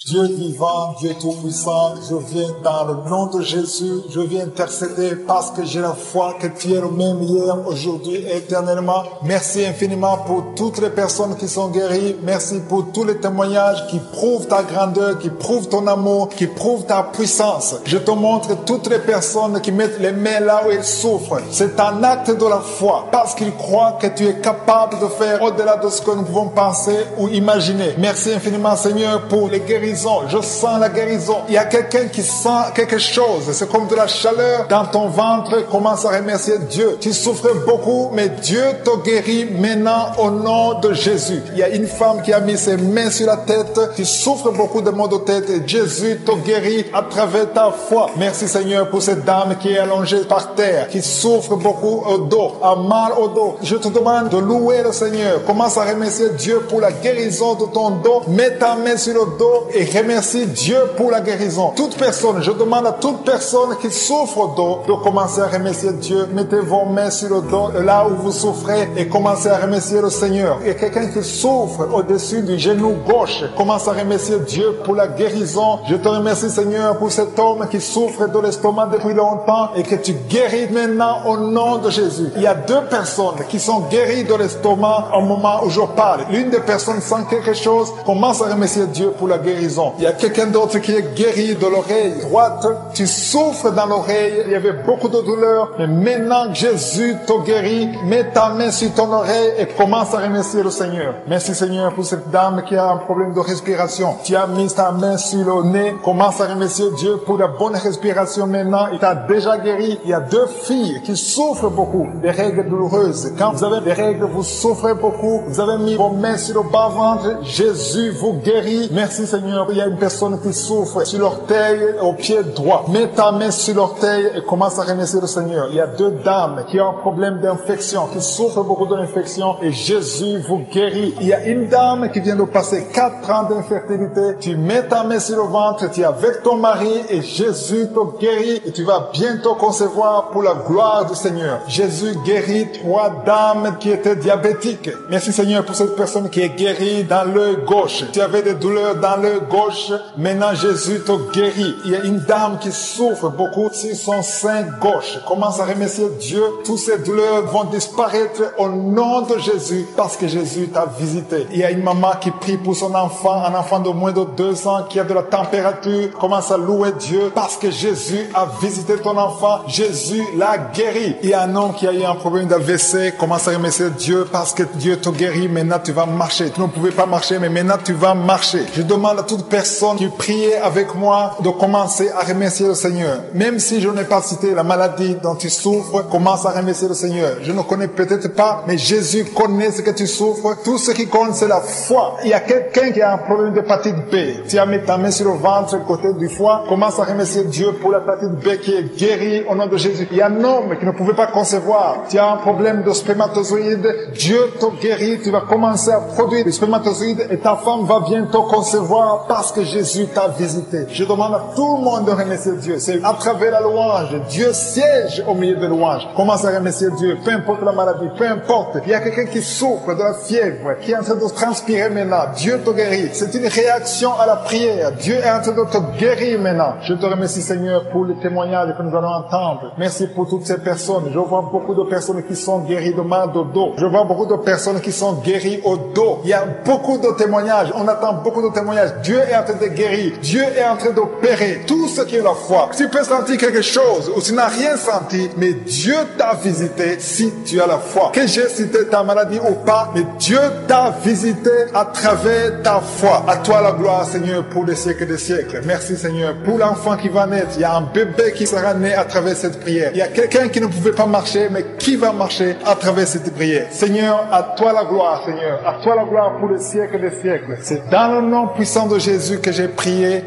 Dieu vivant, Dieu tout-puissant, je viens dans le nom de Jésus, je viens intercéder parce que j'ai la foi que tu es le même hier, aujourd'hui et éternellement. Merci infiniment pour toutes les personnes qui sont guéries. Merci pour tous les témoignages qui prouvent ta grandeur, qui prouvent ton amour, qui prouvent ta puissance. Je te montre toutes les personnes qui mettent les mains là où elles souffrent. C'est un acte de la foi parce qu'ils croient que tu es capable de faire au-delà de ce que nous pouvons penser ou imaginer. Merci infiniment Seigneur pour les guérisons. Je sens la guérison. Il y a quelqu'un qui sent quelque chose. C'est comme de la chaleur dans ton ventre. Commence à remercier Dieu. Tu souffrais beaucoup, mais Dieu te guérit maintenant au nom de Jésus. Il y a une femme qui a mis ses mains sur la tête. Tu souffres beaucoup de maux de tête et Jésus te guérit à travers ta foi. Merci Seigneur pour cette dame qui est allongée par terre, qui souffre beaucoup au dos, a mal au dos. Je te demande de louer le Seigneur. Commence à remercier Dieu pour la guérison de ton dos. Mets ta main sur le dos et remercie Dieu pour la guérison. Toute personne, je demande à toute personne qui souffre au dos de commencer à remercier Dieu. Mettez vos mains sur le dos, là où vous souffrez, et commencez à remercier le Seigneur. Et quelqu'un qui souffre au-dessus du genou gauche, commence à remercier Dieu pour la guérison. Je te remercie Seigneur pour cet homme qui souffre de l'estomac depuis longtemps et que tu guéris maintenant au nom de Jésus. Il y a deux personnes qui sont guéries de l'estomac au moment où je parle. L'une des personnes sent quelque chose, commence à remercier Dieu pour la guérison. Il y a quelqu'un d'autre qui est guéri de l'oreille droite. Tu souffres dans l'oreille. Il y avait beaucoup de douleur. Mais maintenant, Jésus te guérit. Mets ta main sur ton oreille et commence à remercier le Seigneur. Merci Seigneur pour cette dame qui a un problème de respiration. Tu as mis ta main sur le nez. Commence à remercier Dieu pour la bonne respiration maintenant. Il t'a déjà guéri. Il y a deux filles qui souffrent beaucoup des règles douloureuses. Quand vous avez des règles, vous souffrez beaucoup. Vous avez mis vos mains sur le bas-ventre. Jésus vous guérit. Merci Seigneur. Il y a une personne qui souffre sur l'orteil au pied droit. Mets ta main sur l'orteil et commence à remercier le Seigneur. Il y a deux dames qui ont un problème d'infection, qui souffrent beaucoup de l'infection et Jésus vous guérit. Il y a une dame qui vient de passer 4 ans d'infertilité. Tu mets ta main sur le ventre, tu es avec ton mari et Jésus te guérit et tu vas bientôt concevoir pour la gloire du Seigneur. Jésus guérit 3 dames qui étaient diabétiques. Merci Seigneur pour cette personne qui est guérie dans l'œil gauche. Tu avais des douleurs dans l'œil gauche, maintenant Jésus te guérit. Il y a une dame qui souffre beaucoup sur son sein gauche. Commence à remercier Dieu. Toutes ces douleurs vont disparaître au nom de Jésus parce que Jésus t'a visité. Il y a une maman qui prie pour son enfant, un enfant de moins de 2 ans qui a de la température. Commence à louer Dieu parce que Jésus a visité ton enfant. Jésus l'a guéri. Il y a un homme qui a eu un problème d'AVC. Commence à remercier Dieu parce que Dieu te guérit. Maintenant tu vas marcher. Tu ne pouvais pas marcher, mais maintenant tu vas marcher. Je demande à toute personne qui priait avec moi de commencer à remercier le Seigneur. Même si je n'ai pas cité la maladie dont tu souffres, commence à remercier le Seigneur. Je ne connais peut-être pas, mais Jésus connaît ce que tu souffres. Tout ce qui compte, c'est la foi. Il y a quelqu'un qui a un problème d'hépatite B. Tu as mis ta main sur le ventre, côté du foie. Commence à remercier Dieu pour l'hépatite B qui est guérie au nom de Jésus. Il y a un homme qui ne pouvait pas concevoir. Tu as un problème de spermatozoïde. Dieu te guérit. Tu vas commencer à produire des spermatozoïdes et ta femme va bientôt concevoir parce que Jésus t'a visité. Je demande à tout le monde de remercier Dieu. C'est à travers la louange. Dieu siège au milieu de louanges. Commence à remercier Dieu. Peu importe la maladie, peu importe. Il y a quelqu'un qui souffre de la fièvre, qui est en train de transpirer maintenant. Dieu te guérit. C'est une réaction à la prière. Dieu est en train de te guérir maintenant. Je te remercie Seigneur pour les témoignages que nous allons entendre. Merci pour toutes ces personnes. Je vois beaucoup de personnes qui sont guéries de mal de dos. Je vois beaucoup de personnes qui sont guéries au dos. Il y a beaucoup de témoignages. On attend beaucoup de témoignages. Dieu est en train de guérir. Dieu est en train d'opérer tout ce qui est la foi. Tu peux sentir quelque chose ou tu n'as rien senti, mais Dieu t'a visité si tu as la foi. Que j'ai cité ta maladie ou pas, mais Dieu t'a visité à travers ta foi. À toi la gloire, Seigneur, pour des siècles et des siècles. Merci, Seigneur, pour l'enfant qui va naître. Il y a un bébé qui sera né à travers cette prière. Il y a quelqu'un qui ne pouvait pas marcher, mais qui va marcher à travers cette prière. Seigneur, à toi la gloire, Seigneur. À toi la gloire pour les siècles et des siècles. C'est dans le nom puissant de Jésus que j'ai prié.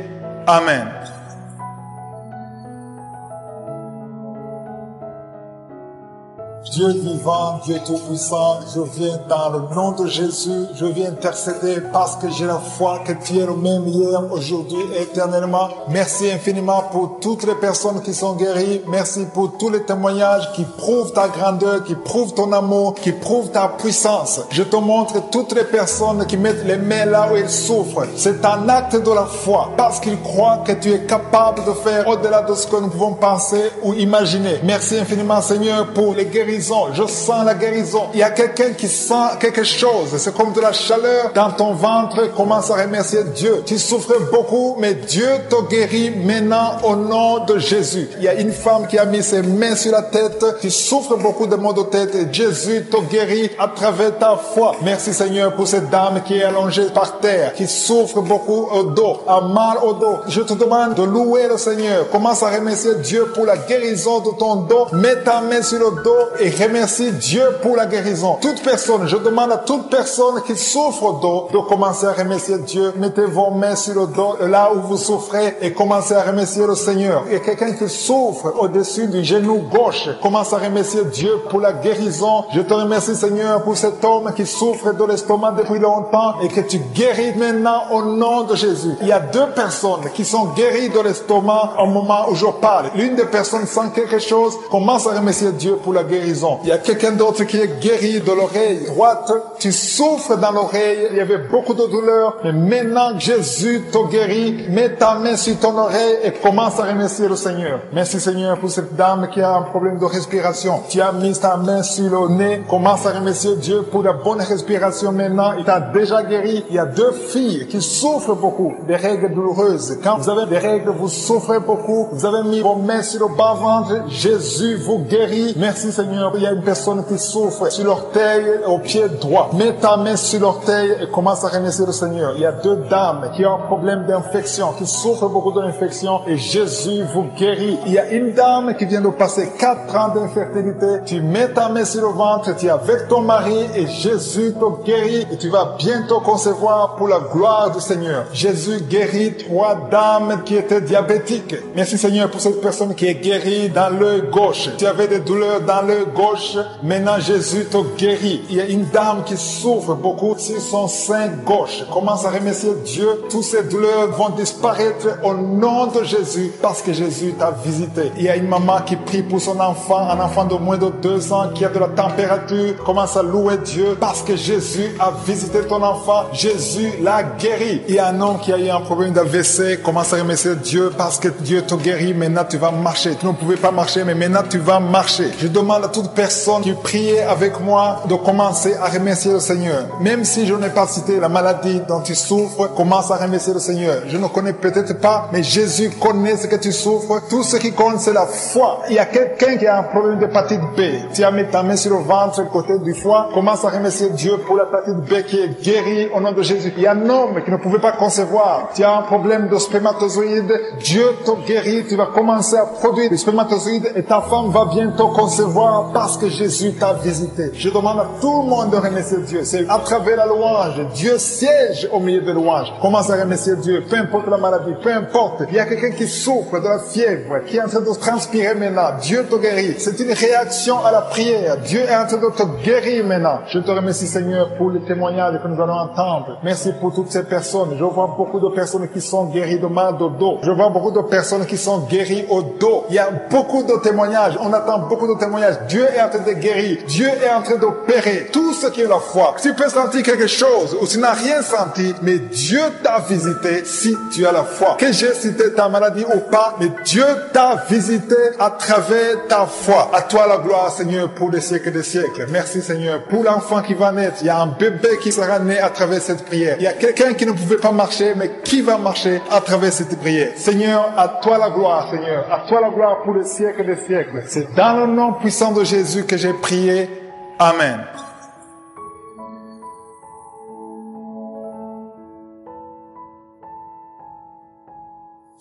Amen. Dieu vivant, Dieu tout-puissant, je viens dans le nom de Jésus, je viens intercéder parce que j'ai la foi que tu es le même hier, aujourd'hui et éternellement. Merci infiniment pour toutes les personnes qui sont guéries. Merci pour tous les témoignages qui prouvent ta grandeur, qui prouvent ton amour, qui prouvent ta puissance. Je te montre toutes les personnes qui mettent les mains là où ils souffrent. C'est un acte de la foi parce qu'ils croient que tu es capable de faire au-delà de ce que nous pouvons penser ou imaginer. Merci infiniment Seigneur pour les guérisons. Je sens la guérison. Il y a quelqu'un qui sent quelque chose. C'est comme de la chaleur dans ton ventre. Commence à remercier Dieu. Tu souffres beaucoup, mais Dieu te guérit maintenant au nom de Jésus. Il y a une femme qui a mis ses mains sur la tête. Tu souffres beaucoup de maux de tête et Jésus te guérit à travers ta foi. Merci Seigneur pour cette dame qui est allongée par terre, qui souffre beaucoup au dos, a mal au dos. Je te demande de louer le Seigneur. Commence à remercier Dieu pour la guérison de ton dos. Mets ta main sur le dos et remercie Dieu pour la guérison. Toute personne, je demande à toute personne qui souffre au dos de commencer à remercier Dieu. Mettez vos mains sur le dos, là où vous souffrez, et commencez à remercier le Seigneur. Et quelqu'un qui souffre au-dessus du genou gauche, commence à remercier Dieu pour la guérison. Je te remercie Seigneur pour cet homme qui souffre de l'estomac depuis longtemps et que tu guéris maintenant au nom de Jésus. Il y a deux personnes qui sont guéries de l'estomac au moment où je parle. L'une des personnes sent quelque chose, commence à remercier Dieu pour la guérison. Il y a quelqu'un d'autre qui est guéri de l'oreille droite. Tu souffres dans l'oreille, il y avait beaucoup de douleur, mais maintenant Jésus te guérit. Mets ta main sur ton oreille et commence à remercier le Seigneur. Merci Seigneur pour cette dame qui a un problème de respiration. Tu as mis ta main sur le nez, commence à remercier Dieu pour la bonne respiration maintenant. Il t'a déjà guéri. Il y a deux filles qui souffrent beaucoup des règles douloureuses. Quand vous avez des règles, vous souffrez beaucoup. Vous avez mis vos mains sur le bas-ventre. Jésus vous guérit. Merci Seigneur. Il y a une personne qui souffre sur l'orteil au pied droit. Mets ta main sur l'orteil et commence à remercier le Seigneur. Il y a deux dames qui ont un problème d'infection, qui souffrent beaucoup d'infection et Jésus vous guérit. Il y a une dame qui vient de passer 4 ans d'infertilité. Tu mets ta main sur le ventre, tu es avec ton mari et Jésus te guérit et tu vas bientôt concevoir pour la gloire du Seigneur. Jésus guérit 3 dames qui étaient diabétiques. Merci Seigneur pour cette personne qui est guérie dans l'œil gauche. Tu avais des douleurs dans l'œil gauche. Maintenant Jésus te guérit. Il y a une dame qui souffre beaucoup sur son sein gauche. Commence à remercier Dieu. Toutes ces douleurs vont disparaître au nom de Jésus parce que Jésus t'a visité. Il y a une maman qui prie pour son enfant, un enfant de moins de 2 ans qui a de la température. Commence à louer Dieu parce que Jésus a visité ton enfant. Jésus l'a guéri. Il y a un homme qui a eu un problème d'AVC. Commence à remercier Dieu parce que Dieu te guérit. Maintenant tu vas marcher. Tu ne pouvais pas marcher, mais maintenant tu vas marcher. Je demande à toute personne qui priait avec moi de commencer à remercier le Seigneur. Même si je n'ai pas cité la maladie dont tu souffres, commence à remercier le Seigneur. Je ne connais peut-être pas, mais Jésus connaît ce que tu souffres. Tout ce qui compte, c'est la foi. Il y a quelqu'un qui a un problème d'hépatite B. Tu as mis ta main sur le ventre, côté du foie. Commence à remercier Dieu pour l'hépatite B qui est guérie au nom de Jésus. Il y a un homme qui ne pouvait pas concevoir. Tu as un problème de spermatozoïde. Dieu te guérit. Tu vas commencer à produire des spermatozoïdes et ta femme va bientôt concevoir parce que Jésus t'a visité. Je demande à tout le monde de remercier Dieu. C'est à travers la louange. Dieu siège au milieu de louanges. Commence à remercier Dieu. Peu importe la maladie, peu importe. Il y a quelqu'un qui souffre de la fièvre, qui est en train de transpirer maintenant. Dieu te guérit. C'est une réaction à la prière. Dieu est en train de te guérir maintenant. Je te remercie Seigneur pour les témoignages que nous allons entendre. Merci pour toutes ces personnes. Je vois beaucoup de personnes qui sont guéries de mal de dos. Je vois beaucoup de personnes qui sont guéries au dos. Il y a beaucoup de témoignages. On attend beaucoup de témoignages. Dieu est en train de guérir. Dieu est en train d'opérer tout ce qui est la foi. Tu peux sentir quelque chose ou tu n'as rien senti, mais Dieu t'a visité si tu as la foi. Que j'ai cité ta maladie ou pas, mais Dieu t'a visité à travers ta foi. À toi la gloire, Seigneur, pour les siècles des siècles. Merci, Seigneur, pour l'enfant qui va naître. Il y a un bébé qui sera né à travers cette prière. Il y a quelqu'un qui ne pouvait pas marcher, mais qui va marcher à travers cette prière. Seigneur, à toi la gloire, Seigneur. À toi la gloire pour les siècles des siècles. C'est dans le nom puissant de Jésus que j'ai prié. Amen.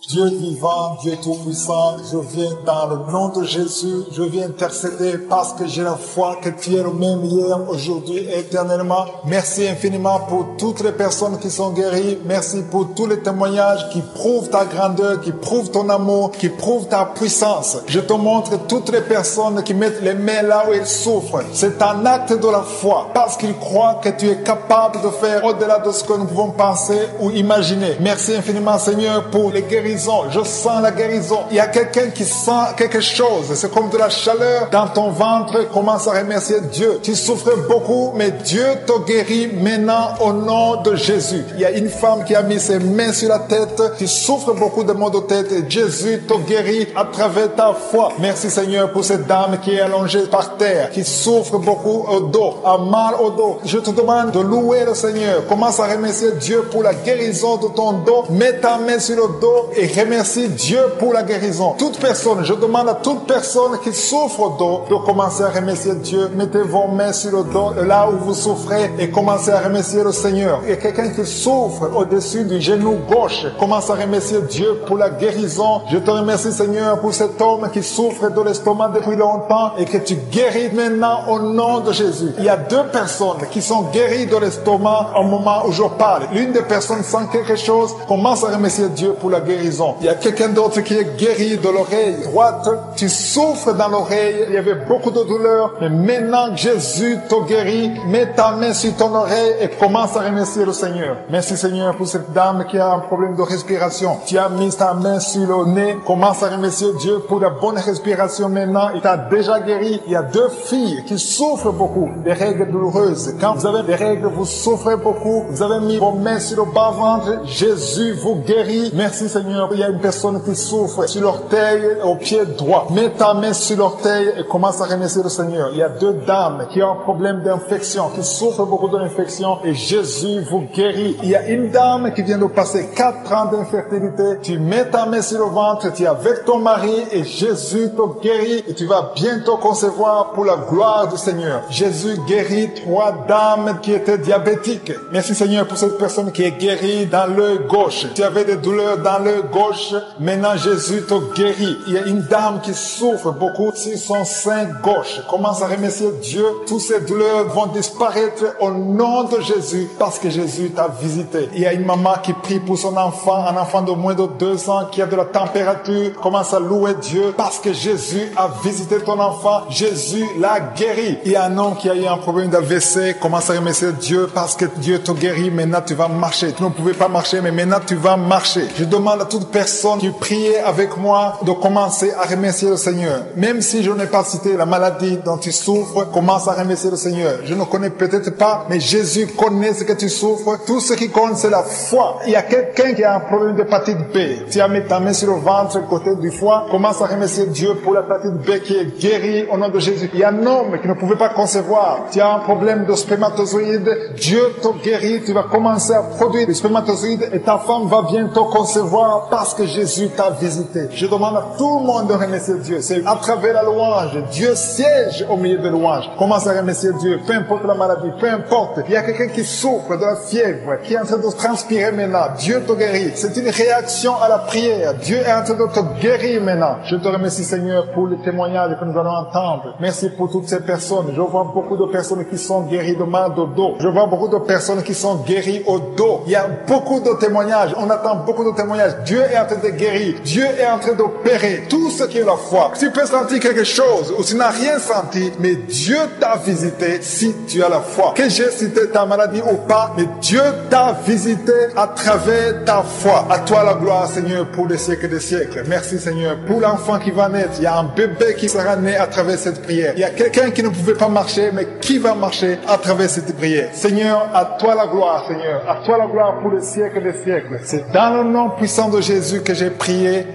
Dieu vivant, Dieu tout-puissant, je viens dans le nom de Jésus, je viens intercéder parce que j'ai la foi que tu es le même hier, aujourd'hui et éternellement. Merci infiniment pour toutes les personnes qui sont guéries. Merci pour tous les témoignages qui prouvent ta grandeur, qui prouvent ton amour, qui prouvent ta puissance. Je te montre toutes les personnes qui mettent les mains là où elles souffrent. C'est un acte de la foi parce qu'ils croient que tu es capable de faire au-delà de ce que nous pouvons penser ou imaginer. Merci infiniment Seigneur pour les guérisons. Je sens la guérison. Il y a quelqu'un qui sent quelque chose. C'est comme de la chaleur dans ton ventre. Commence à remercier Dieu. Tu souffres beaucoup, mais Dieu te guérit maintenant au nom de Jésus. Il y a une femme qui a mis ses mains sur la tête. Tu souffres beaucoup de maux de tête et Jésus te guérit à travers ta foi. Merci Seigneur pour cette dame qui est allongée par terre, qui souffre beaucoup au dos, a mal au dos. Je te demande de louer le Seigneur. Commence à remercier Dieu pour la guérison de ton dos. Mets ta main sur le dos et remercie Dieu pour la guérison. Toute personne, je demande à toute personne qui souffre au dos de commencer à remercier Dieu. Mettez vos mains sur le dos, là où vous souffrez, et commencez à remercier le Seigneur. Et quelqu'un qui souffre au-dessus du genou gauche, commence à remercier Dieu pour la guérison. Je te remercie Seigneur pour cet homme qui souffre de l'estomac depuis longtemps et que tu guéris maintenant au nom de Jésus. Il y a deux personnes qui sont guéries de l'estomac au moment où je parle. L'une des personnes sent quelque chose, commence à remercier Dieu pour la guérison. Il y a quelqu'un d'autre qui est guéri de l'oreille droite. Tu souffres dans l'oreille. Il y avait beaucoup de douleur. Mais maintenant, Jésus te guérit. Mets ta main sur ton oreille et commence à remercier le Seigneur. Merci Seigneur pour cette dame qui a un problème de respiration. Tu as mis ta main sur le nez. Commence à remercier Dieu pour la bonne respiration maintenant. Il t'a déjà guéri. Il y a deux filles qui souffrent beaucoup des règles douloureuses. Quand vous avez des règles, vous souffrez beaucoup. Vous avez mis vos mains sur le bas-ventre. Jésus vous guérit. Merci Seigneur. Il y a une personne qui souffre sur l'orteil au pied droit. Mets ta main sur l'orteil et commence à remercier le Seigneur. Il y a deux dames qui ont un problème d'infection, qui souffrent beaucoup de l'infection et Jésus vous guérit. Il y a une dame qui vient de passer 4 ans d'infertilité. Tu mets ta main sur le ventre, tu es avec ton mari et Jésus te guérit et tu vas bientôt concevoir pour la gloire du Seigneur. Jésus guérit 3 dames qui étaient diabétiques. Merci Seigneur pour cette personne qui est guérie dans l'œil gauche. Tu avais des douleurs dans l'œil gauche, maintenant Jésus te guérit. Il y a une dame qui souffre beaucoup sur son sein gauche. Commence à remercier Dieu. Toutes ces douleurs vont disparaître au nom de Jésus parce que Jésus t'a visité. Il y a une maman qui prie pour son enfant, un enfant de moins de 2 ans qui a de la température. Commence à louer Dieu parce que Jésus a visité ton enfant. Jésus l'a guéri. Il y a un homme qui a eu un problème d'AVC. Commence à remercier Dieu parce que Dieu te guérit. Maintenant tu vas marcher. Tu ne pouvais pas marcher, mais maintenant tu vas marcher. Je demande à toute personne qui priait avec moi de commencer à remercier le Seigneur. Même si je n'ai pas cité la maladie dont tu souffres, commence à remercier le Seigneur. Je ne connais peut-être pas, mais Jésus connaît ce que tu souffres. Tout ce qui compte, c'est la foi. Il y a quelqu'un qui a un problème d'hépatite B. Tu as mis ta main sur le ventre, côté du foie. Commence à remercier Dieu pour l'hépatite B qui est guérie au nom de Jésus. Il y a un homme qui ne pouvait pas concevoir. Tu as un problème de spermatozoïde. Dieu te guérit. Tu vas commencer à produire des spermatozoïdes et ta femme va bientôt concevoir parce que Jésus t'a visité. Je demande à tout le monde de remercier Dieu. C'est à travers la louange. Dieu siège au milieu de louanges. Commence à remercier Dieu. Peu importe la maladie, peu importe. Il y a quelqu'un qui souffre de la fièvre, qui est en train de transpirer maintenant. Dieu te guérit. C'est une réaction à la prière. Dieu est en train de te guérir maintenant. Je te remercie Seigneur pour les témoignages que nous allons entendre. Merci pour toutes ces personnes. Je vois beaucoup de personnes qui sont guéries de mal de dos. Je vois beaucoup de personnes qui sont guéries au dos. Il y a beaucoup de témoignages. On attend beaucoup de témoignages. Dieu est en train de guérir. Dieu est en train d'opérer tout ce qui est la foi. Tu peux sentir quelque chose ou tu n'as rien senti, mais Dieu t'a visité si tu as la foi. Que j'ai cité ta maladie ou pas, mais Dieu t'a visité à travers ta foi. À toi la gloire, Seigneur, pour des siècles des siècles. Merci, Seigneur, pour l'enfant qui va naître. Il y a un bébé qui sera né à travers cette prière. Il y a quelqu'un qui ne pouvait pas marcher, mais qui va marcher à travers cette prière. Seigneur, à toi la gloire, Seigneur. À toi la gloire pour les siècles des siècles. C'est dans le nom puissant de Jésus que j'ai prié.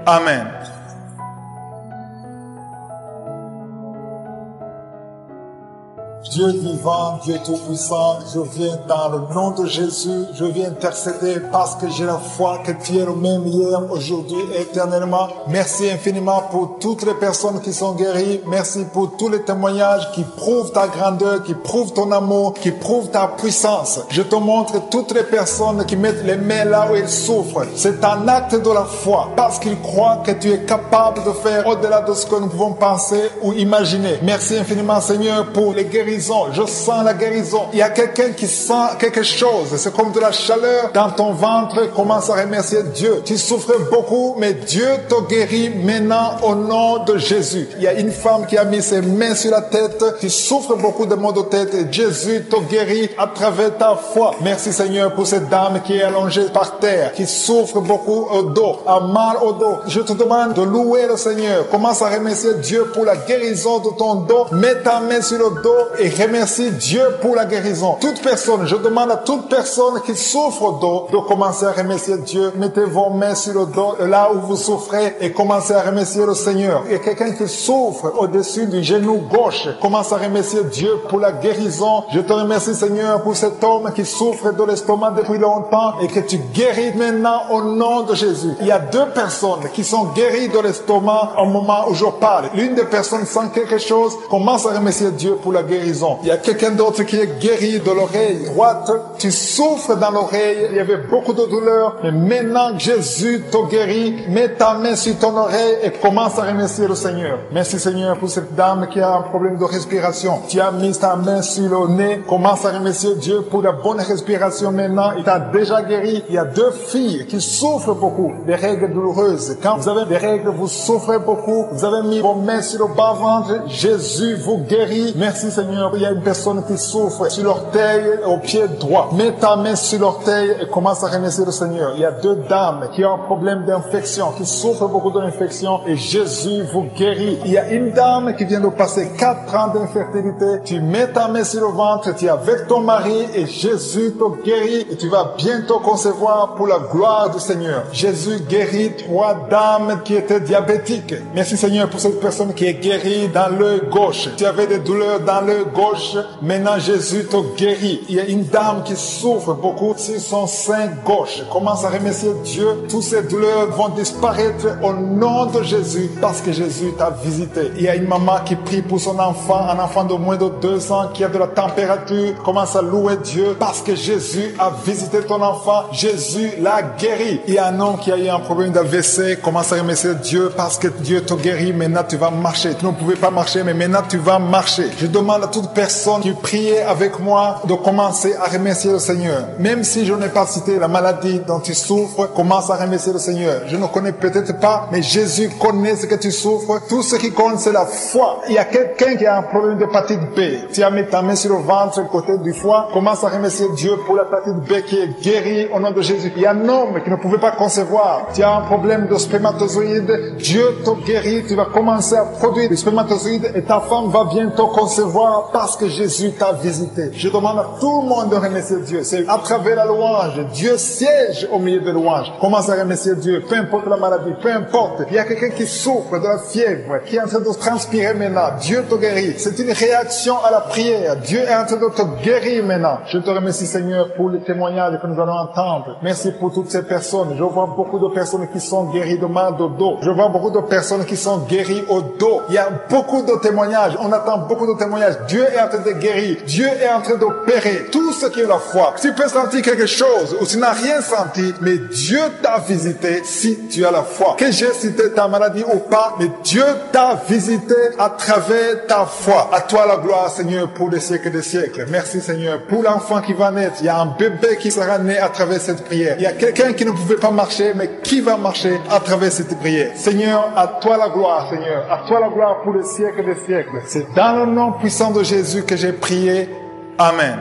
Amen. Dieu vivant, Dieu tout-puissant, je viens dans le nom de Jésus, je viens intercéder parce que j'ai la foi que tu es le même hier, aujourd'hui et éternellement. Merci infiniment pour toutes les personnes qui sont guéries. Merci pour tous les témoignages qui prouvent ta grandeur, qui prouvent ton amour, qui prouvent ta puissance. Je te montre toutes les personnes qui mettent les mains là où ils souffrent. C'est un acte de la foi parce qu'ils croient que tu es capable de faire au-delà de ce que nous pouvons penser ou imaginer. Merci infiniment Seigneur pour les guérisons. Je sens la guérison. Il y a quelqu'un qui sent quelque chose. C'est comme de la chaleur dans ton ventre. Commence à remercier Dieu. Tu souffres beaucoup, mais Dieu te guérit maintenant au nom de Jésus. Il y a une femme qui a mis ses mains sur la tête. Tu souffres beaucoup de maux de tête et Jésus te guérit à travers ta foi. Merci Seigneur pour cette dame qui est allongée par terre, qui souffre beaucoup au dos, a mal au dos. Je te demande de louer le Seigneur. Commence à remercier Dieu pour la guérison de ton dos. Mets ta main sur le dos et remercie Dieu pour la guérison. Toute personne, je demande à toute personne qui souffre au dos de commencer à remercier Dieu. Mettez vos mains sur le dos, là où vous souffrez, et commencez à remercier le Seigneur. Il y a quelqu'un qui souffre au-dessus du genou gauche. Commence à remercier Dieu pour la guérison. Je te remercie Seigneur pour cet homme qui souffre de l'estomac depuis longtemps et que tu guéris maintenant au nom de Jésus. Il y a deux personnes qui sont guéries de l'estomac au moment où je parle. L'une des personnes sent quelque chose. Commence à remercier Dieu pour la guérison. Il y a quelqu'un d'autre qui est guéri de l'oreille droite. Tu souffres dans l'oreille. Il y avait beaucoup de douleur. Mais maintenant, Jésus te guérit. Mets ta main sur ton oreille et commence à remercier le Seigneur. Merci Seigneur pour cette dame qui a un problème de respiration. Tu as mis ta main sur le nez. Commence à remercier Dieu pour la bonne respiration maintenant. Il t'a déjà guéri. Il y a deux filles qui souffrent beaucoup des règles douloureuses. Quand vous avez des règles, vous souffrez beaucoup. Vous avez mis vos mains sur le bas-ventre. Jésus vous guérit. Merci Seigneur. Il y a une personne qui souffre sur l'orteil au pied droit. Mets ta main sur l'orteil et commence à remercier le Seigneur. Il y a deux dames qui ont un problème d'infection, qui souffrent beaucoup d'infection et Jésus vous guérit. Il y a une dame qui vient de passer 4 ans d'infertilité. Tu mets ta main sur le ventre, tu es avec ton mari et Jésus te guérit et tu vas bientôt concevoir pour la gloire du Seigneur. Jésus guérit 3 dames qui étaient diabétiques. Merci Seigneur pour cette personne qui est guérie dans l'œil gauche. Tu avais des douleurs dans l'œil gauche. Maintenant Jésus te guérit. Il y a une dame qui souffre beaucoup sur son sein gauche. Commence à remercier Dieu. Toutes ces douleurs vont disparaître au nom de Jésus parce que Jésus t'a visité. Il y a une maman qui prie pour son enfant, un enfant de moins de 2 ans qui a de la température. Commence à louer Dieu parce que Jésus a visité ton enfant. Jésus l'a guéri. Il y a un homme qui a eu un problème d'AVC. Commence à remercier Dieu parce que Dieu te guérit. Maintenant tu vas marcher. Tu ne pouvais pas marcher, mais maintenant tu vas marcher. Je demande à toute personne qui priait avec moi de commencer à remercier le Seigneur. Même si je n'ai pas cité la maladie dont tu souffres, commence à remercier le Seigneur. Je ne connais peut-être pas, mais Jésus connaît ce que tu souffres. Tout ce qui compte, c'est la foi. Il y a quelqu'un qui a un problème d'hépatite B. Tu as mis ta main sur le ventre, côté du foie. Commence à remercier Dieu pour l'hépatite B qui est guérie au nom de Jésus. Il y a un homme qui ne pouvait pas concevoir. Tu as un problème de spermatozoïde. Dieu te guérit. Tu vas commencer à produire des spermatozoïdes et ta femme va bientôt concevoir parce que Jésus t'a visité. Je demande à tout le monde de remercier Dieu. C'est à travers la louange. Dieu siège au milieu de louanges. Commence à remercier Dieu. Peu importe la maladie, peu importe. Il y a quelqu'un qui souffre de la fièvre, qui est en train de transpirer maintenant. Dieu te guérit. C'est une réaction à la prière. Dieu est en train de te guérir maintenant. Je te remercie Seigneur pour les témoignages que nous allons entendre. Merci pour toutes ces personnes. Je vois beaucoup de personnes qui sont guéries de mal de dos. Je vois beaucoup de personnes qui sont guéries au dos. Il y a beaucoup de témoignages. On attend beaucoup de témoignages. Dieu est en train de guérir. Dieu est en train d'opérer tout ce qui est la foi. Tu peux sentir quelque chose ou tu n'as rien senti, mais Dieu t'a visité si tu as la foi. Que j'ai cité ta maladie ou pas, mais Dieu t'a visité à travers ta foi. À toi la gloire, Seigneur, pour les siècles des siècles. Merci, Seigneur, pour l'enfant qui va naître. Il y a un bébé qui sera né à travers cette prière. Il y a quelqu'un qui ne pouvait pas marcher, mais qui va marcher à travers cette prière. Seigneur, à toi la gloire, Seigneur. À toi la gloire pour les siècles des siècles. C'est dans le nom puissant de Jésus que j'ai prié. Amen.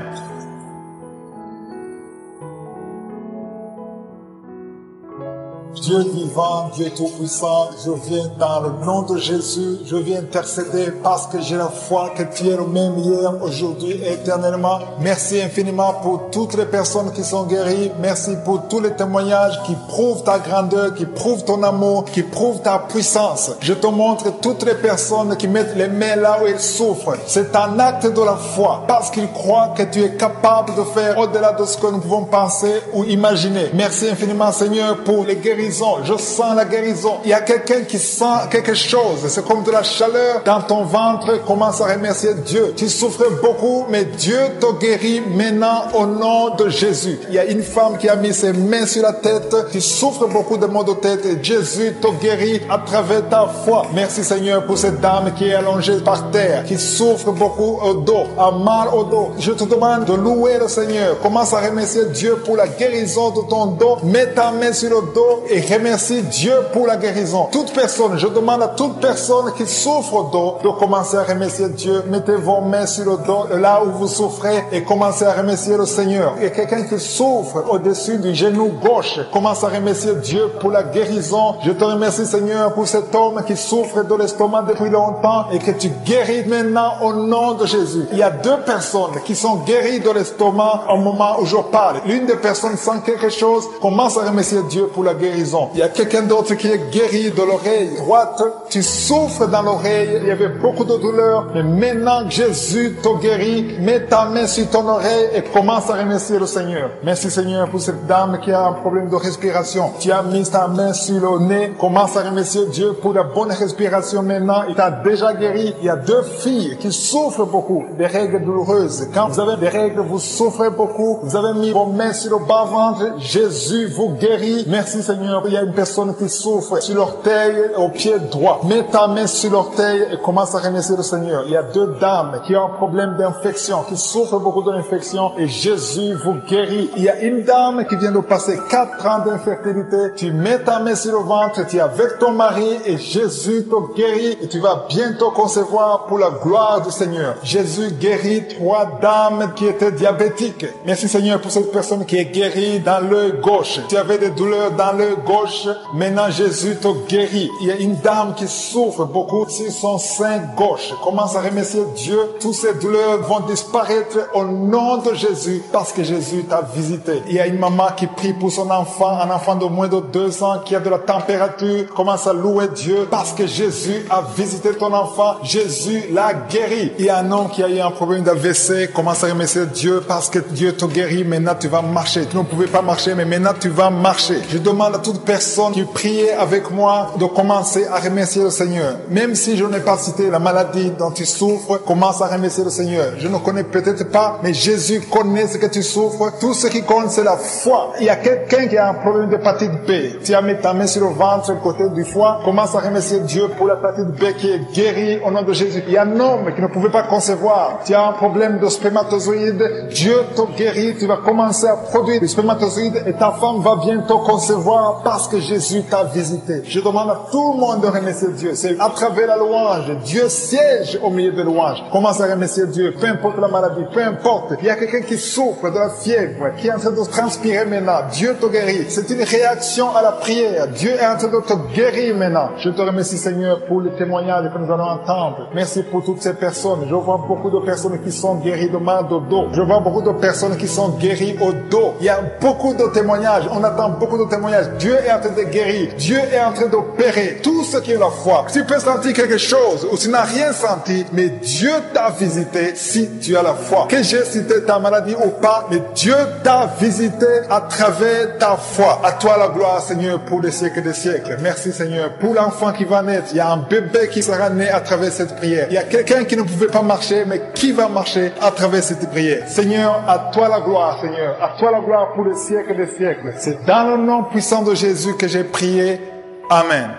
Dieu vivant, Dieu tout-puissant, je viens dans le nom de Jésus, je viens intercéder parce que j'ai la foi que tu es le même hier, aujourd'hui et éternellement. Merci infiniment pour toutes les personnes qui sont guéries. Merci pour tous les témoignages qui prouvent ta grandeur, qui prouvent ton amour, qui prouvent ta puissance. Je te montre toutes les personnes qui mettent les mains là où elles souffrent. C'est un acte de la foi parce qu'ils croient que tu es capable de faire au-delà de ce que nous pouvons penser ou imaginer. Merci infiniment Seigneur pour les guérisons. Je sens la guérison. Il y a quelqu'un qui sent quelque chose. C'est comme de la chaleur dans ton ventre. Commence à remercier Dieu. Tu souffrais beaucoup, mais Dieu te guérit maintenant au nom de Jésus. Il y a une femme qui a mis ses mains sur la tête. Tu souffres beaucoup de maux de tête et Jésus te guérit à travers ta foi. Merci Seigneur pour cette dame qui est allongée par terre, qui souffre beaucoup au dos, a mal au dos. Je te demande de louer le Seigneur. Commence à remercier Dieu pour la guérison de ton dos. Mets ta main sur le dos et remercie Dieu pour la guérison. Toute personne, je demande à toute personne qui souffre au dos de commencer à remercier Dieu. Mettez vos mains sur le dos, là où vous souffrez, et commencez à remercier le Seigneur. Il y a quelqu'un qui souffre au-dessus du genou gauche. Commence à remercier Dieu pour la guérison. Je te remercie Seigneur pour cet homme qui souffre de l'estomac depuis longtemps et que tu guéris maintenant au nom de Jésus. Il y a deux personnes qui sont guéries de l'estomac au moment où je parle. L'une des personnes sent quelque chose. Commence à remercier Dieu pour la guérison. Il y a quelqu'un d'autre qui est guéri de l'oreille droite. Tu souffres dans l'oreille. Il y avait beaucoup de douleur. Mais maintenant, Jésus te guérit. Mets ta main sur ton oreille et commence à remercier le Seigneur. Merci Seigneur pour cette dame qui a un problème de respiration. Tu as mis ta main sur le nez. Commence à remercier Dieu pour la bonne respiration maintenant. Il t'a déjà guéri. Il y a deux filles qui souffrent beaucoup des règles douloureuses. Quand vous avez des règles, vous souffrez beaucoup. Vous avez mis vos mains sur le bas-ventre. Jésus vous guérit. Merci Seigneur. Il y a une personne qui souffre sur l'orteil au pied droit. Mets ta main sur l'orteil et commence à remercier le Seigneur. Il y a deux dames qui ont un problème d'infection, qui souffrent beaucoup d'infection et Jésus vous guérit. Il y a une dame qui vient de passer 4 ans d'infertilité. Tu mets ta main sur le ventre, tu es avec ton mari et Jésus te guérit et tu vas bientôt concevoir pour la gloire du Seigneur. Jésus guérit 3 dames qui étaient diabétiques. Merci Seigneur pour cette personne qui est guérie dans l'œil gauche. Tu avais des douleurs dans l'œil gauche. Maintenant Jésus te guérit. Il y a une dame qui souffre beaucoup sur son sein gauche. Commence à remercier Dieu. Toutes ces douleurs vont disparaître au nom de Jésus parce que Jésus t'a visité. Il y a une maman qui prie pour son enfant, un enfant de moins de 2 ans qui a de la température. Commence à louer Dieu parce que Jésus a visité ton enfant. Jésus l'a guéri. Il y a un homme qui a eu un problème d'AVC. Commence à remercier Dieu parce que Dieu te guérit. Maintenant tu vas marcher. Tu ne pouvais pas marcher, mais maintenant tu vas marcher. Je demande à toute personne qui priait avec moi de commencer à remercier le Seigneur. Même si je n'ai pas cité la maladie dont tu souffres, commence à remercier le Seigneur. Je ne connais peut-être pas, mais Jésus connaît ce que tu souffres. Tout ce qui compte, c'est la foi. Il y a quelqu'un qui a un problème d'hépatite B. Tu as mis ta main sur le ventre, côté du foie. Commence à remercier Dieu pour l'hépatite B qui est guérie au nom de Jésus. Il y a un homme qui ne pouvait pas concevoir. Tu as un problème de spermatozoïde. Dieu te guérit. Tu vas commencer à produire des spermatozoïdes et ta femme va bientôt concevoir parce que Jésus t'a visité. Je demande à tout le monde de remercier Dieu. C'est à travers la louange. Dieu siège au milieu de louanges. Commence à remercier Dieu. Peu importe la maladie, peu importe. Il y a quelqu'un qui souffre de la fièvre, qui est en train de transpirer maintenant. Dieu te guérit. C'est une réaction à la prière. Dieu est en train de te guérir maintenant. Je te remercie Seigneur pour les témoignages que nous allons entendre. Merci pour toutes ces personnes. Je vois beaucoup de personnes qui sont guéries de mal de dos. Je vois beaucoup de personnes qui sont guéries au dos. Il y a beaucoup de témoignages. On attend beaucoup de témoignages. Dieu est en train de guérir. Dieu est en train d'opérer tout ce qui est la foi. Tu peux sentir quelque chose ou tu n'as rien senti, mais Dieu t'a visité si tu as la foi. Que j'ai cité ta maladie ou pas, mais Dieu t'a visité à travers ta foi. À toi la gloire, Seigneur, pour les siècles des siècles. Merci, Seigneur, pour l'enfant qui va naître. Il y a un bébé qui sera né à travers cette prière. Il y a quelqu'un qui ne pouvait pas marcher, mais qui va marcher à travers cette prière. Seigneur, à toi la gloire, Seigneur. À toi la gloire pour les siècles des siècles. C'est dans le nom puissant de Jésus que j'ai prié. Amen.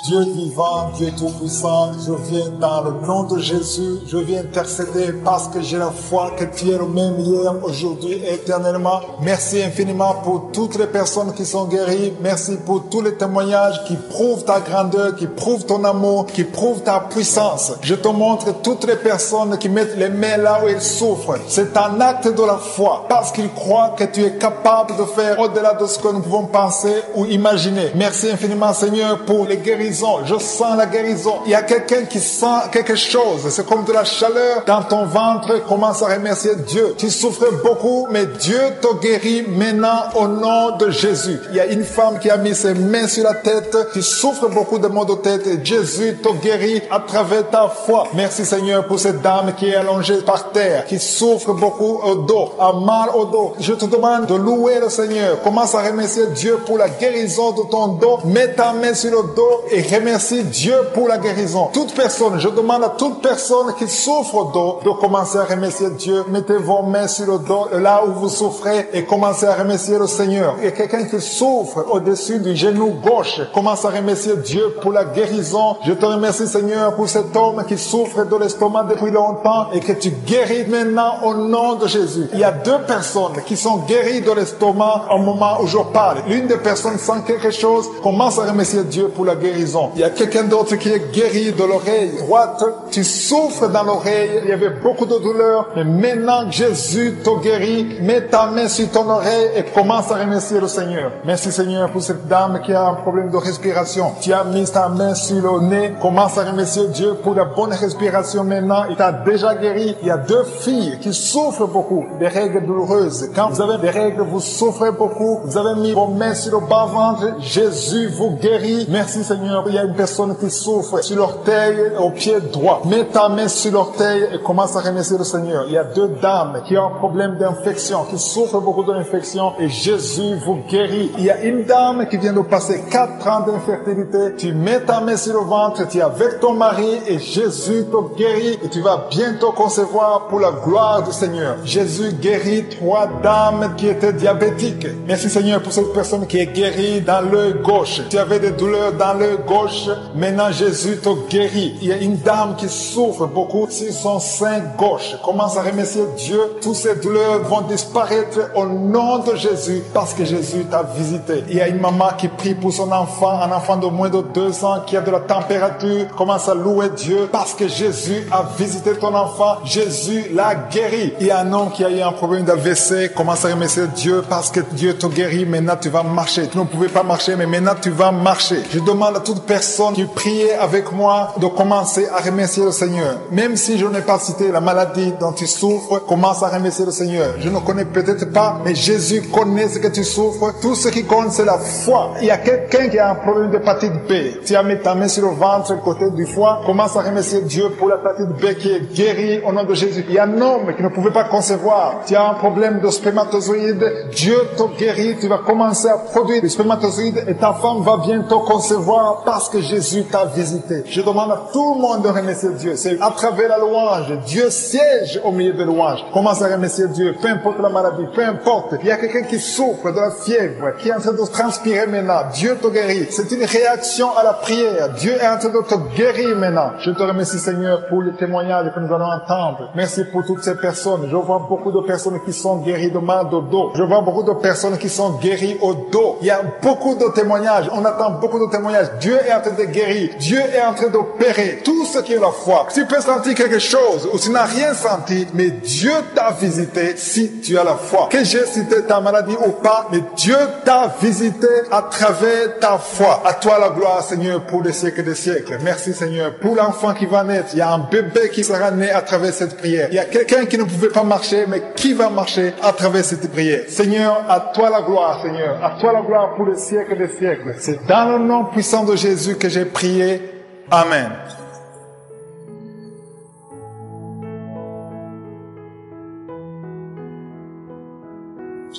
Dieu vivant, Dieu tout-puissant, je viens dans le nom de Jésus, je viens intercéder parce que j'ai la foi que tu es le même hier, aujourd'hui et éternellement. Merci infiniment pour toutes les personnes qui sont guéries. Merci pour tous les témoignages qui prouvent ta grandeur, qui prouvent ton amour, qui prouvent ta puissance. Je te montre toutes les personnes qui mettent les mains là où elles souffrent. C'est un acte de la foi parce qu'ils croient que tu es capable de faire au-delà de ce que nous pouvons penser ou imaginer. Merci infiniment Seigneur pour les guérisons. Je sens la guérison. Il y a quelqu'un qui sent quelque chose. C'est comme de la chaleur dans ton ventre. Commence à remercier Dieu. Tu souffrais beaucoup, mais Dieu te guérit maintenant au nom de Jésus. Il y a une femme qui a mis ses mains sur la tête. Tu souffres beaucoup de maux de tête et Jésus te guérit à travers ta foi. Merci Seigneur pour cette dame qui est allongée par terre, qui souffre beaucoup au dos, a mal au dos. Je te demande de louer le Seigneur. Commence à remercier Dieu pour la guérison de ton dos. Mets ta main sur le dos et remercie Dieu pour la guérison. Toute personne, je demande à toute personne qui souffre au dos de commencer à remercier Dieu. Mettez vos mains sur le dos, là où vous souffrez, et commencez à remercier le Seigneur. Et quelqu'un qui souffre au-dessus du genou gauche, commence à remercier Dieu pour la guérison. Je te remercie Seigneur pour cet homme qui souffre de l'estomac depuis longtemps et que tu guéris maintenant au nom de Jésus. Il y a deux personnes qui sont guéries de l'estomac au moment où je parle. L'une des personnes sent quelque chose, commence à remercier Dieu pour la guérison. Il y a quelqu'un d'autre qui est guéri de l'oreille droite. Tu souffres dans l'oreille. Il y avait beaucoup de douleur. Mais maintenant, Jésus te guérit. Mets ta main sur ton oreille et commence à remercier le Seigneur. Merci Seigneur pour cette dame qui a un problème de respiration. Tu as mis ta main sur le nez. Commence à remercier Dieu pour la bonne respiration maintenant. Il t'a déjà guéri. Il y a deux filles qui souffrent beaucoup des règles douloureuses. Quand vous avez des règles, vous souffrez beaucoup. Vous avez mis vos mains sur le bas-ventre. Jésus vous guérit. Merci Seigneur. Il y a une personne qui souffre sur l'orteil au pied droit. Mets ta main sur l'orteil et commence à remercier le Seigneur. Il y a deux dames qui ont un problème d'infection, qui souffrent beaucoup d'infection et Jésus vous guérit. Il y a une dame qui vient de passer 4 ans d'infertilité. Tu mets ta main sur le ventre, tu es avec ton mari et Jésus te guérit et tu vas bientôt concevoir pour la gloire du Seigneur. Jésus guérit 3 dames qui étaient diabétiques. Merci Seigneur pour cette personne qui est guérie dans l'œil gauche. Tu avais des douleurs dans l'œil gauche, maintenant Jésus te guérit. Il y a une dame qui souffre beaucoup sur son sein gauche. Commence à remercier Dieu. Toutes ces douleurs vont disparaître au nom de Jésus parce que Jésus t'a visité. Il y a une maman qui prie pour son enfant, un enfant de moins de 2 ans qui a de la température. Commence à louer Dieu parce que Jésus a visité ton enfant. Jésus l'a guéri. Il y a un homme qui a eu un problème d'AVC. Commence à remercier Dieu parce que Dieu te guérit. Maintenant tu vas marcher. Tu ne pouvais pas marcher, mais maintenant tu vas marcher. Je demande à toute personne qui priait avec moi de commencer à remercier le Seigneur. Même si je n'ai pas cité la maladie dont tu souffres, commence à remercier le Seigneur. Je ne connais peut-être pas, mais Jésus connaît ce que tu souffres. Tout ce qui compte, c'est la foi. Il y a quelqu'un qui a un problème d'hépatite B. Tu as mis ta main sur le ventre, côté du foie. Commence à remercier Dieu pour l'hépatite B qui est guérie au nom de Jésus. Il y a un homme qui ne pouvait pas concevoir. Tu as un problème de spermatozoïdes. Dieu te guérit. Tu vas commencer à produire des spermatozoïdes et ta femme va bientôt concevoir parce que Jésus t'a visité. Je demande à tout le monde de remercier Dieu. C'est à travers la louange. Dieu siège au milieu de louanges. Commence à remercier Dieu. Peu importe la maladie, peu importe. Il y a quelqu'un qui souffre de la fièvre, qui est en train de transpirer maintenant. Dieu te guérit. C'est une réaction à la prière. Dieu est en train de te guérir maintenant. Je te remercie Seigneur pour les témoignages que nous allons entendre. Merci pour toutes ces personnes. Je vois beaucoup de personnes qui sont guéries de mal de dos. Je vois beaucoup de personnes qui sont guéries au dos. Il y a beaucoup de témoignages. On attend beaucoup de témoignages. Dieu est en train de guérir. Dieu est en train d'opérer tout ce qui est la foi. Tu peux sentir quelque chose ou tu n'as rien senti, mais Dieu t'a visité si tu as la foi. Que j'ai cité ta maladie ou pas, mais Dieu t'a visité à travers ta foi. À toi la gloire, Seigneur, pour les siècles des siècles. Merci, Seigneur, pour l'enfant qui va naître. Il y a un bébé qui sera né à travers cette prière. Il y a quelqu'un qui ne pouvait pas marcher, mais qui va marcher à travers cette prière. Seigneur, à toi la gloire, Seigneur. À toi la gloire pour les siècles des siècles. C'est dans le nom puissant de Jésus que j'ai prié. Amen.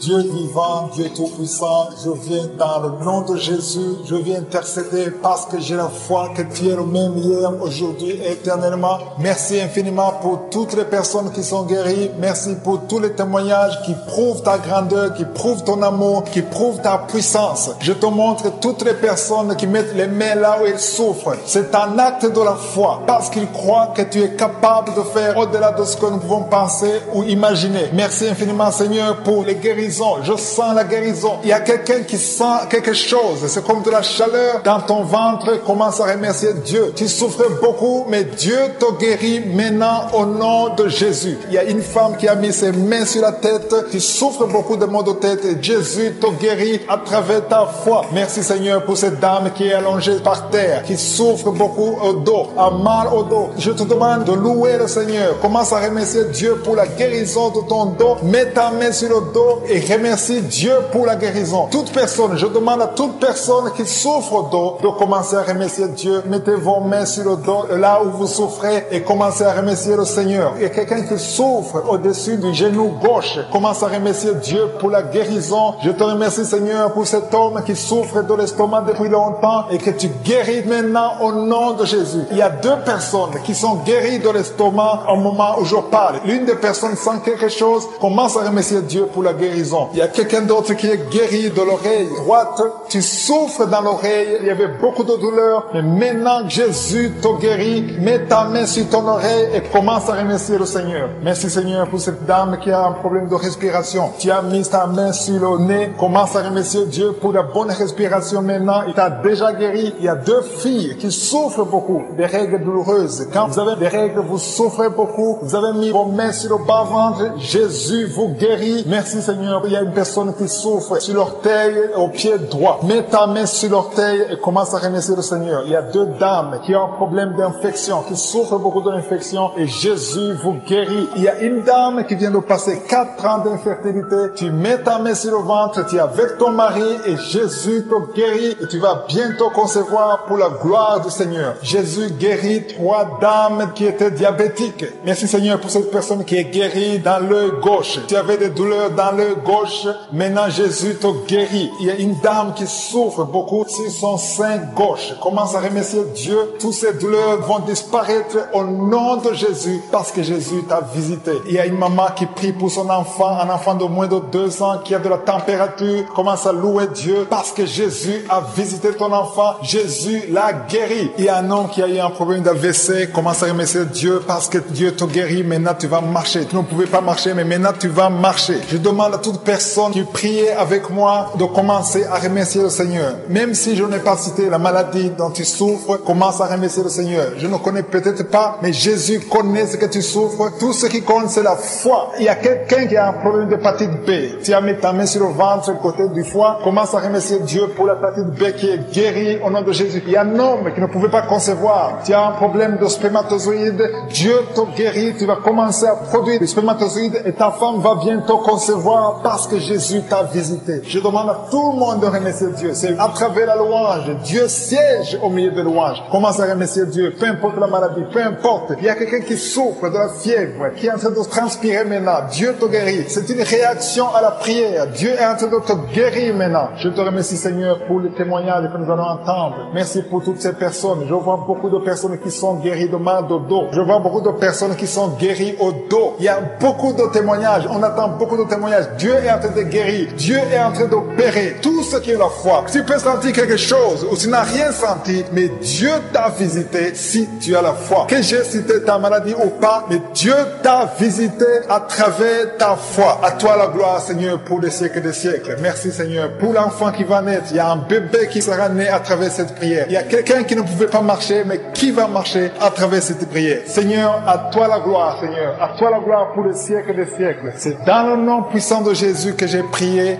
Dieu vivant, Dieu tout-puissant, je viens dans le nom de Jésus, je viens intercéder parce que j'ai la foi que tu es le même hier, aujourd'hui et éternellement. Merci infiniment pour toutes les personnes qui sont guéries. Merci pour tous les témoignages qui prouvent ta grandeur, qui prouvent ton amour, qui prouvent ta puissance. Je te montre toutes les personnes qui mettent les mains là où elles souffrent. C'est un acte de la foi parce qu'ils croient que tu es capable de faire au-delà de ce que nous pouvons penser ou imaginer. Merci infiniment Seigneur pour les guérisons. Je sens la guérison. Il y a quelqu'un qui sent quelque chose. C'est comme de la chaleur dans ton ventre. Commence à remercier Dieu. Tu souffrais beaucoup, mais Dieu te guérit maintenant au nom de Jésus. Il y a une femme qui a mis ses mains sur la tête. Tu souffres beaucoup de maux de tête et Jésus te guérit à travers ta foi. Merci Seigneur pour cette dame qui est allongée par terre, qui souffre beaucoup au dos, a mal au dos. Je te demande de louer le Seigneur. Commence à remercier Dieu pour la guérison de ton dos. Mets ta main sur le dos et remercie Dieu pour la guérison. Toute personne, je demande à toute personne qui souffre au dos de commencer à remercier Dieu. Mettez vos mains sur le dos, là où vous souffrez, et commencez à remercier le Seigneur. Il y a quelqu'un qui souffre au-dessus du genou gauche. Commence à remercier Dieu pour la guérison. Je te remercie Seigneur pour cet homme qui souffre de l'estomac depuis longtemps et que tu guéris maintenant au nom de Jésus. Il y a deux personnes qui sont guéries de l'estomac au moment où je parle. L'une des personnes sent quelque chose. Commence à remercier Dieu pour la guérison. Il y a quelqu'un d'autre qui est guéri de l'oreille droite. Tu souffres dans l'oreille. Il y avait beaucoup de douleur. Mais maintenant, Jésus te guérit. Mets ta main sur ton oreille et commence à remercier le Seigneur. Merci Seigneur pour cette dame qui a un problème de respiration. Tu as mis ta main sur le nez. Commence à remercier Dieu pour la bonne respiration maintenant. Il t'a déjà guéri. Il y a deux filles qui souffrent beaucoup des règles douloureuses. Quand vous avez des règles, vous souffrez beaucoup. Vous avez mis vos mains sur le bas-ventre. Jésus vous guérit. Merci Seigneur. Il y a une personne qui souffre sur l'orteil au pied droit. Mets ta main sur l'orteil et commence à remercier le Seigneur. Il y a deux dames qui ont un problème d'infection, qui souffrent beaucoup d'infection et Jésus vous guérit. Il y a une dame qui vient de passer 4 ans d'infertilité. Tu mets ta main sur le ventre, tu es avec ton mari et Jésus te guérit et tu vas bientôt concevoir pour la gloire du Seigneur. Jésus guérit 3 dames qui étaient diabétiques. Merci Seigneur pour cette personne qui est guérie dans l'œil gauche. Tu avais des douleurs dans l'œil gauche, maintenant Jésus te guérit. Il y a une dame qui souffre beaucoup sur son sein gauche. Commence à remercier Dieu. Toutes ces douleurs vont disparaître au nom de Jésus parce que Jésus t'a visité. Il y a une maman qui prie pour son enfant, un enfant de moins de 2 ans qui a de la température. Commence à louer Dieu parce que Jésus a visité ton enfant. Jésus l'a guéri. Il y a un homme qui a eu un problème d'AVC. Commence à remercier Dieu parce que Dieu te guérit. Maintenant tu vas marcher. Tu ne pouvais pas marcher, mais maintenant tu vas marcher. Je demande à toute personne qui priait avec moi de commencer à remercier le Seigneur. Même si je n'ai pas cité la maladie dont tu souffres, commence à remercier le Seigneur. Je ne connais peut-être pas, mais Jésus connaît ce que tu souffres. Tout ce qui compte, c'est la foi. Il y a quelqu'un qui a un problème d'hépatite B. Tu as mis ta main sur le ventre, côté du foie. Commence à remercier Dieu pour l'hépatite B qui est guérie au nom de Jésus. Il y a un homme qui ne pouvait pas concevoir. Tu as un problème de spermatozoïde. Dieu te guérit. Tu vas commencer à produire des spermatozoïdes et ta femme va bientôt concevoir parce que Jésus t'a visité. Je demande à tout le monde de remercier Dieu. C'est à travers la louange. Dieu siège au milieu de louanges. Commence à remercier Dieu. Peu importe la maladie, peu importe. Il y a quelqu'un qui souffre de la fièvre, qui est en train de transpirer maintenant. Dieu te guérit. C'est une réaction à la prière. Dieu est en train de te guérir maintenant. Je te remercie Seigneur pour les témoignages que nous allons entendre. Merci pour toutes ces personnes. Je vois beaucoup de personnes qui sont guéries de mal de dos. Je vois beaucoup de personnes qui sont guéries au dos. Il y a beaucoup de témoignages. On attend beaucoup de témoignages. Dieu est en train de guérir. Dieu est en train d'opérer tout ce qui est la foi. Tu peux sentir quelque chose ou tu n'as rien senti, mais Dieu t'a visité si tu as la foi. Que j'ai cité ta maladie ou pas, mais Dieu t'a visité à travers ta foi. À toi la gloire, Seigneur, pour les siècles des siècles. Merci, Seigneur, pour l'enfant qui va naître. Il y a un bébé qui sera né à travers cette prière. Il y a quelqu'un qui ne pouvait pas marcher, mais qui va marcher à travers cette prière. Seigneur, à toi la gloire, Seigneur. À toi la gloire pour les siècles des siècles. C'est dans le nom puissant de Jésus que j'ai prié.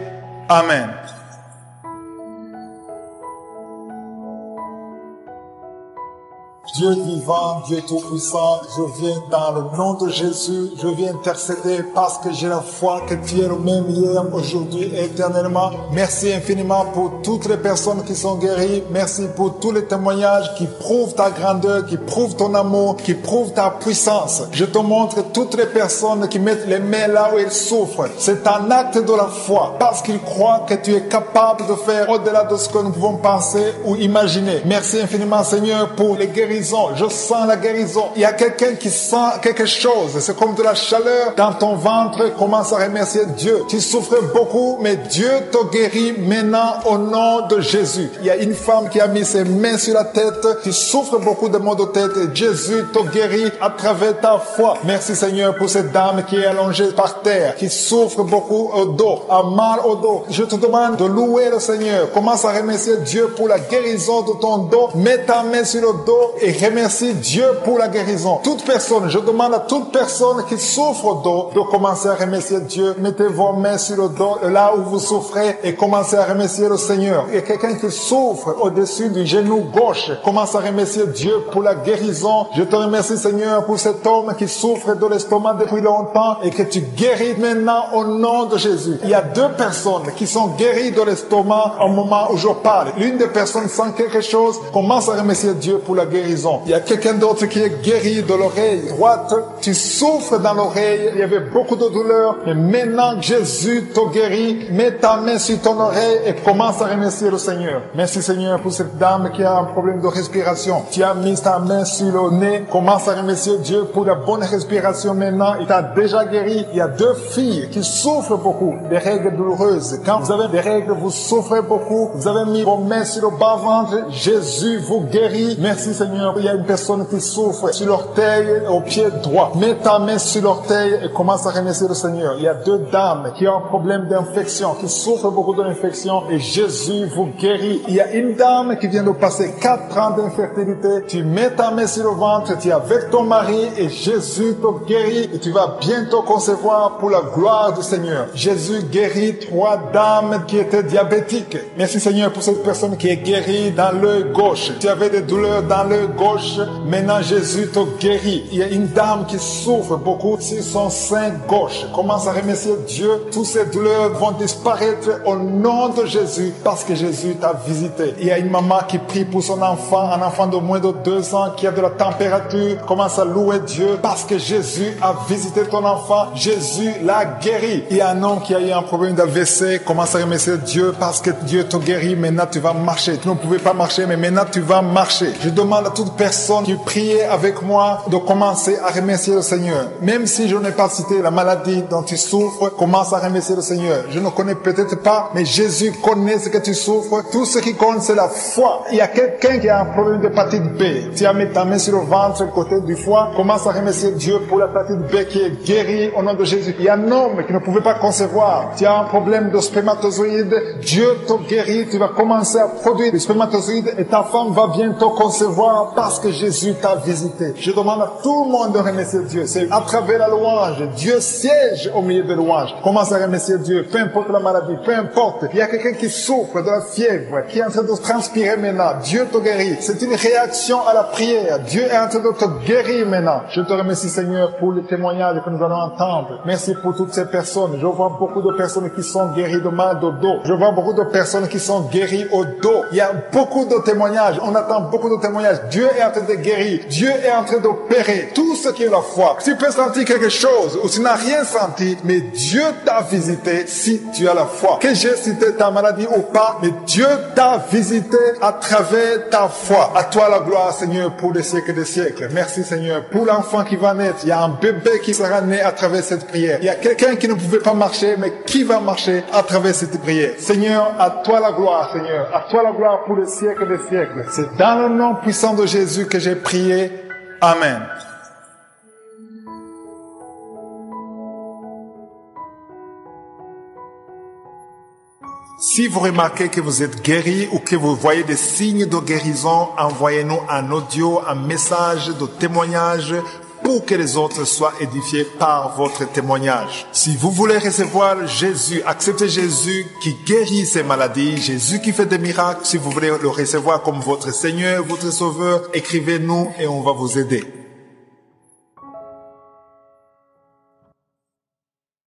Amen. Dieu vivant, Dieu tout-puissant, je viens dans le nom de Jésus, je viens intercéder parce que j'ai la foi que tu es le même hier, aujourd'hui et éternellement. Merci infiniment pour toutes les personnes qui sont guéries. Merci pour tous les témoignages qui prouvent ta grandeur, qui prouvent ton amour, qui prouvent ta puissance. Je te montre toutes les personnes qui mettent les mains là où elles souffrent. C'est un acte de la foi parce qu'ils croient que tu es capable de faire au-delà de ce que nous pouvons penser ou imaginer. Merci infiniment Seigneur pour les guérisons. Je sens la guérison. Il y a quelqu'un qui sent quelque chose. C'est comme de la chaleur dans ton ventre. Commence à remercier Dieu. Tu souffrais beaucoup, mais Dieu te guérit maintenant au nom de Jésus. Il y a une femme qui a mis ses mains sur la tête. Tu souffres beaucoup de maux de tête et Jésus te guérit à travers ta foi. Merci Seigneur pour cette dame qui est allongée par terre, qui souffre beaucoup au dos, a mal au dos. Je te demande de louer le Seigneur. Commence à remercier Dieu pour la guérison de ton dos. Mets ta main sur le dos et remercie Dieu pour la guérison. Toute personne, je demande à toute personne qui souffre au dos de commencer à remercier Dieu. Mettez vos mains sur le dos, là où vous souffrez, et commencez à remercier le Seigneur. Et quelqu'un qui souffre au-dessus du genou gauche, commence à remercier Dieu pour la guérison. Je te remercie Seigneur pour cet homme qui souffre de l'estomac depuis longtemps et que tu guéris maintenant au nom de Jésus. Il y a deux personnes qui sont guéries de l'estomac au moment où je parle. L'une des personnes sent quelque chose, commence à remercier Dieu pour la guérison. Il y a quelqu'un d'autre qui est guéri de l'oreille droite. Tu souffres dans l'oreille, il y avait beaucoup de douleur, mais maintenant Jésus te guérit. Mets ta main sur ton oreille et commence à remercier le Seigneur. Merci Seigneur pour cette dame qui a un problème de respiration. Tu as mis ta main sur le nez, commence à remercier Dieu pour la bonne respiration maintenant. Il t'a déjà guéri. Il y a deux filles qui souffrent beaucoup des règles douloureuses. Quand vous avez des règles, vous souffrez beaucoup. Vous avez mis vos mains sur le bas-ventre. Jésus vous guérit. Merci Seigneur. Il y a une personne qui souffre sur l'orteil au pied droit. Mets ta main sur l'orteil et commence à remercier le Seigneur. Il y a deux dames qui ont un problème d'infection, qui souffrent beaucoup d'infection et Jésus vous guérit. Il y a une dame qui vient de passer 4 ans d'infertilité. Tu mets ta main sur le ventre, tu es avec ton mari et Jésus te guérit et tu vas bientôt concevoir pour la gloire du Seigneur. Jésus guérit 3 dames qui étaient diabétiques. Merci Seigneur pour cette personne qui est guérie dans l'œil gauche. Tu avais des douleurs dans l'œil gauche. Maintenant Jésus te guérit. Il y a une dame qui souffre beaucoup sur son sein gauche. Commence à remercier Dieu. Toutes ces douleurs vont disparaître au nom de Jésus parce que Jésus t'a visité. Il y a une maman qui prie pour son enfant, un enfant de moins de 2 ans qui a de la température. Commence à louer Dieu parce que Jésus a visité ton enfant. Jésus l'a guéri. Il y a un homme qui a eu un problème d'AVC. Commence à remercier Dieu parce que Dieu te guérit. Maintenant tu vas marcher. Tu ne pouvais pas marcher, mais maintenant tu vas marcher. Je demande à toute personne qui priait avec moi de commencer à remercier le Seigneur. Même si je n'ai pas cité la maladie dont tu souffres, commence à remercier le Seigneur. Je ne connais peut-être pas, mais Jésus connaît ce que tu souffres. Tout ce qui compte, c'est la foi. Il y a quelqu'un qui a un problème d'hépatite B. Tu as mis ta main sur le ventre, côté du foie. Commence à remercier Dieu pour l'hépatite B qui est guérie au nom de Jésus. Il y a un homme qui ne pouvait pas concevoir. Tu as un problème de spermatozoïde. Dieu te guérit. Tu vas commencer à produire des spermatozoïdes et ta femme va bientôt concevoir parce que Jésus t'a visité. Je demande à tout le monde de remercier Dieu. C'est à travers la louange. Dieu siège au milieu de louanges. Commence à remercier Dieu. Peu importe la maladie, peu importe. Il y a quelqu'un qui souffre de la fièvre, qui est en train de transpirer maintenant. Dieu te guérit. C'est une réaction à la prière. Dieu est en train de te guérir maintenant. Je te remercie Seigneur pour les témoignages que nous allons entendre. Merci pour toutes ces personnes. Je vois beaucoup de personnes qui sont guéries de mal de dos. Je vois beaucoup de personnes qui sont guéries au dos. Il y a beaucoup de témoignages. On attend beaucoup de témoignages. Dieu est en train de guérir. Dieu est en train d'opérer tout ce qui est la foi. Tu peux sentir quelque chose ou tu n'as rien senti, mais Dieu t'a visité si tu as la foi. Que j'ai cité ta maladie ou pas, mais Dieu t'a visité à travers ta foi. À toi la gloire Seigneur pour les siècles des siècles. Merci Seigneur pour l'enfant qui va naître. Il y a un bébé qui sera né à travers cette prière. Il y a quelqu'un qui ne pouvait pas marcher, mais qui va marcher à travers cette prière. Seigneur, à toi la gloire Seigneur. À toi la gloire pour les siècles des siècles. C'est dans le nom puissant de Jésus que j'ai prié. Amen. Si vous remarquez que vous êtes guéri ou que vous voyez des signes de guérison, envoyez-nous un audio, un message de témoignage pour que les autres soient édifiés par votre témoignage. Si vous voulez recevoir Jésus, accepter Jésus qui guérit ces maladies, Jésus qui fait des miracles, si vous voulez le recevoir comme votre Seigneur, votre Sauveur, écrivez-nous et on va vous aider.